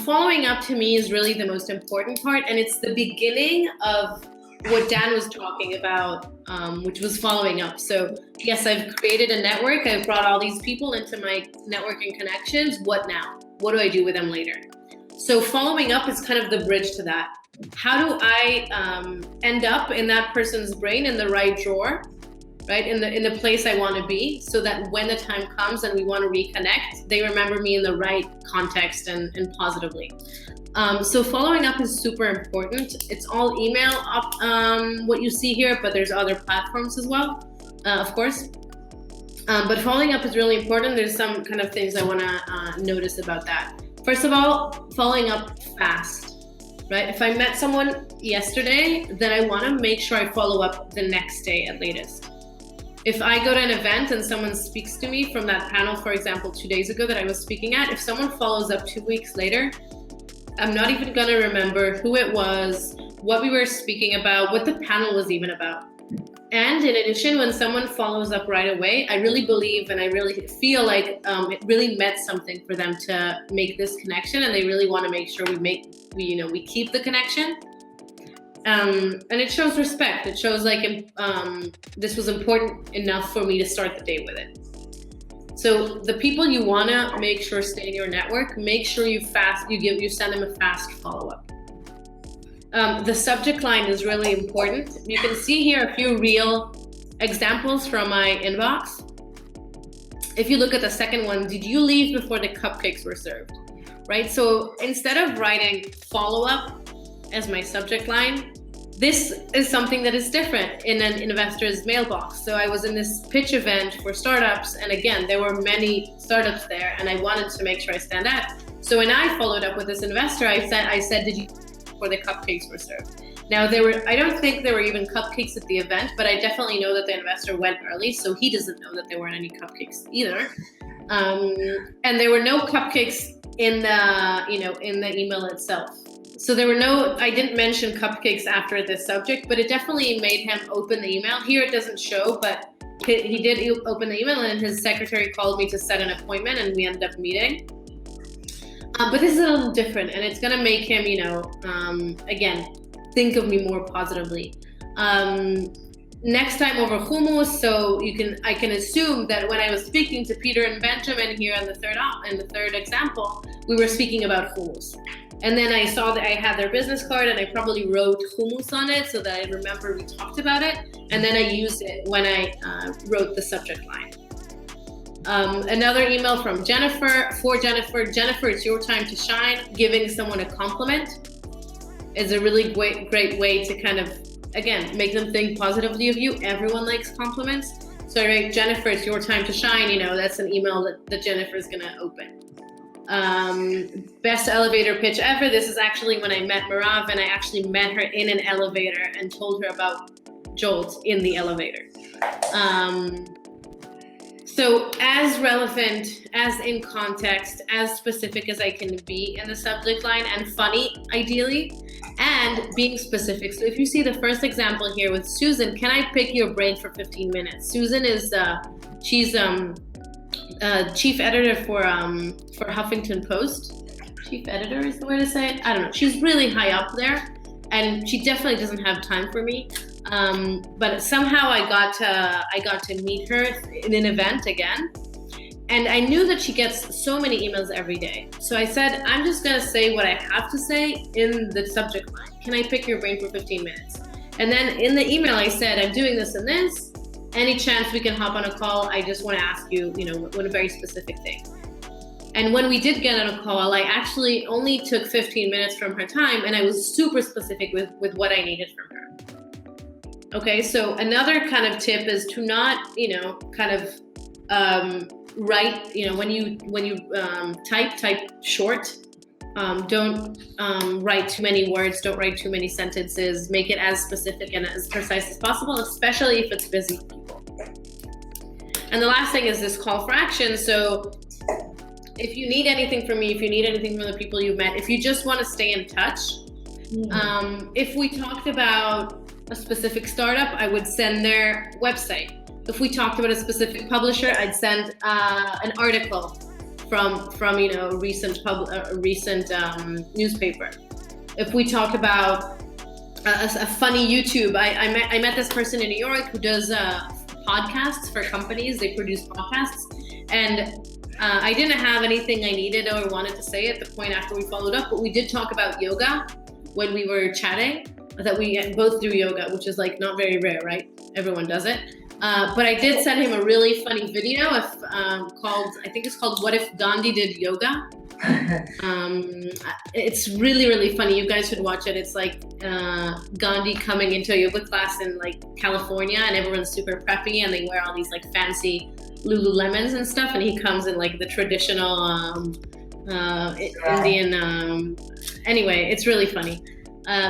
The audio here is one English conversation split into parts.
Following up to me is really the most important part, and it's the beginning of what Dan was talking about, which was following up. So yes, I've created a network. I've brought all these people into my networking connections. What now? What do I do with them later? So following up is kind of the bridge to that. How do I end up in that person's brain in the right drawer, right? In the place I want to be, so that when the time comes and we want to reconnect, they remember me in the right context and positively. So following up is super important. It's all email up, what you see here, but there's other platforms as well, of course. But following up is really important. There's some kind of things I want to notice about that. First of all, following up fast, right? If I met someone yesterday, then I want to make sure I follow up the next day at latest. If I go to an event and someone speaks to me from that panel, for example, 2 days ago that I was speaking at, if someone follows up 2 weeks later, I'm not even going to remember who it was, what we were speaking about, what the panel was even about. And in addition, when someone follows up right away, I really believe and I really feel like it really meant something for them to make this connection, and they really want to make sure we keep the connection. And it shows respect. It shows like this was important enough for me to start the day with it. So the people you want to make sure stay in your network, make sure you send them a fast follow-up. The subject line is really important. You can see here a few real examples from my inbox. If you look at the second one, did you leave before the cupcakes were served? Right? So instead of writing follow-up as my subject line, this is something that is different in an investor's mailbox. So I was in this pitch event for startups, and again, there were many startups there, and I wanted to make sure I stand out. So when I followed up with this investor, I said, did you before the cupcakes were served? Now I don't think there were even cupcakes at the event, but I definitely know that the investor went early, so he doesn't know that there weren't any cupcakes either. And there were no cupcakes in the email itself. So I didn't mention cupcakes after this subject, but it definitely made him open the email. Here it doesn't show, but he did open the email, and his secretary called me to set an appointment, and we ended up meeting. But this is a little different, and it's gonna make him, again, think of me more positively. Next time over hummus, so I can assume that when I was speaking to Peter and Benjamin here in the third example, we were speaking about hummus. And then I saw that I had their business card, and I probably wrote hummus on it so that I remember we talked about it. And then I used it when I wrote the subject line. Another email from Jennifer. For Jennifer, it's your time to shine. Giving someone a compliment is a really great way to kind of, again, make them think positively of you. Everyone likes compliments. So I write, Jennifer, it's your time to shine. That's an email that Jennifer is going to open. Best elevator pitch ever. This is actually when I met Merav, and I actually met her in an elevator and told her about Jolt in the elevator. So as relevant, as in context, as specific as I can be in the subject line, and funny, ideally, and being specific. So if you see the first example here with Susan, can I pick your brain for 15 minutes? Susan is, she's chief editor for Huffington Post. Chief editor is the way to say it. I don't know. She's really high up there, and she definitely doesn't have time for me. But somehow I got to meet her in an event again, and I knew that she gets so many emails every day. So I said, I'm just gonna say what I have to say in the subject line. Can I pick your brain for 15 minutes? And then in the email I said, I'm doing this and this. Any chance we can hop on a call? I just want to ask you, what a very specific thing. And when we did get on a call, I actually only took 15 minutes from her time, and I was super specific with what I needed from her. Okay, so another kind of tip is to not, write, when you type short. Don't write too many words, don't write too many sentences. Make it as specific and as precise as possible, especially if it's busy people. And the last thing is this call for action. So if you need anything from me, if you need anything from the people you've met, if you just want to stay in touch, if we talked about a specific startup, I would send their website. If we talked about a specific publisher, I'd send an article from a recent newspaper. If we talk about a funny YouTube, I met this person in New York who does podcasts for companies. They produce podcasts, and I didn't have anything I needed or wanted to say at the point after we followed up, but we did talk about yoga when we were chatting, that we both do yoga, which is like not very rare, right? Everyone does it. But I did send him a really funny video called, I think it's called What If Gandhi Did Yoga? It's really, really funny. You guys should watch it. It's like Gandhi coming into a yoga class in like California, and everyone's super preppy and they wear all these like fancy Lululemons and stuff, and he comes in like the traditional Indian. Anyway, it's really funny.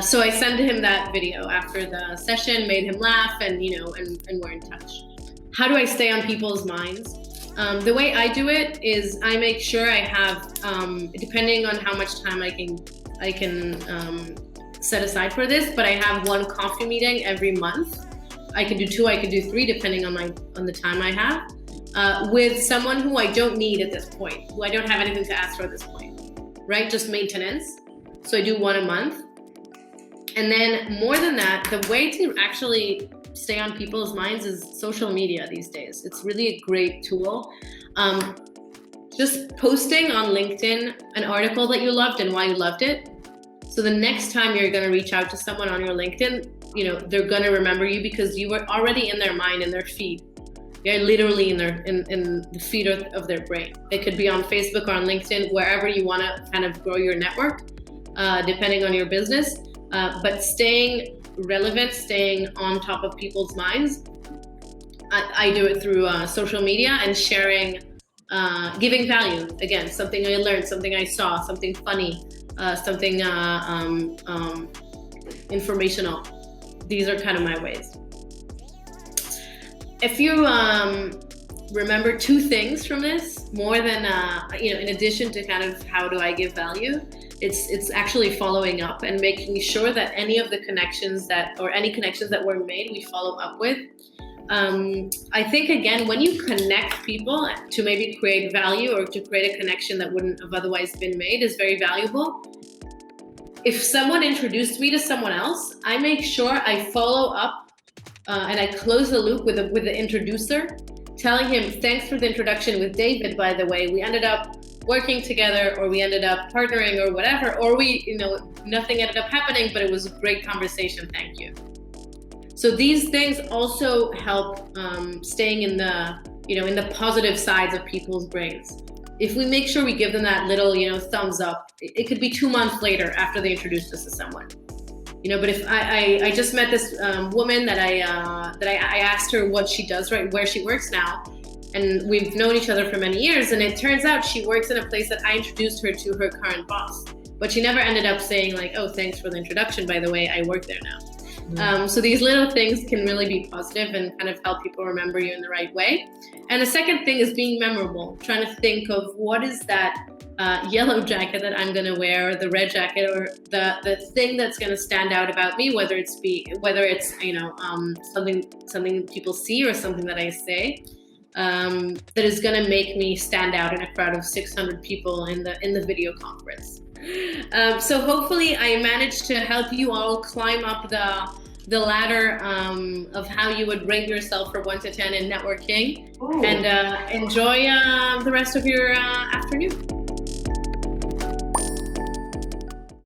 So I sent him that video after the session, made him laugh, and and we're in touch. How do I stay on people's minds? The way I do it is I make sure I have, depending on how much time I can set aside for this, but I have one coffee meeting every month. I could do 2, I could do 3, depending on the time I have, with someone who I don't need at this point, who I don't have anything to ask for at this point, right? Just maintenance. So I do 1 a month. And then more than that, the way to actually stay on people's minds is social media these days. It's really a great tool. Just posting on LinkedIn an article that you loved and why you loved it. So the next time you're going to reach out to someone on your LinkedIn, they're going to remember you because you were already in their mind, in their feed. You're literally in the feed of their brain. It could be on Facebook or on LinkedIn, wherever you want to kind of grow your network, depending on your business. But staying relevant, staying on top of people's minds, I do it through social media and sharing, giving value. Again, something I learned, something I saw, something funny, something informational. These are kind of my ways. If you remember 2 things from this, more than, in addition to kind of how do I give value, it's actually following up and making sure that any connections that were made, we follow up with. I think, again, when you connect people to maybe create value or to create a connection that wouldn't have otherwise been made is very valuable. If someone introduced me to someone else, I make sure I follow up and I close the loop with the introducer, telling him, thanks for the introduction with David, by the way. We ended up working together, or we ended up partnering, or whatever, or nothing ended up happening, but it was a great conversation. Thank you. So these things also help staying in the positive sides of people's brains. If we make sure we give them that little, thumbs up, it could be 2 months later after they introduced us to someone. But if I just met this woman that I asked her what she does, right, where she works now, and we've known each other for many years, and it turns out she works in a place that I introduced her to her current boss, but she never ended up saying like, oh, thanks for the introduction, by the way, I work there now. So these little things can really be positive and kind of help people remember you in the right way. And the second thing is being memorable, trying to think of what is that yellow jacket that I'm gonna wear, or the red jacket, or the thing that's gonna stand out about me, whether it's something people see or something that I say, that is gonna make me stand out in a crowd of 600 people in the video conference. So hopefully I managed to help you all climb up the ladder of how you would rate yourself from 1 to 10 in networking. Ooh. And enjoy the rest of your afternoon.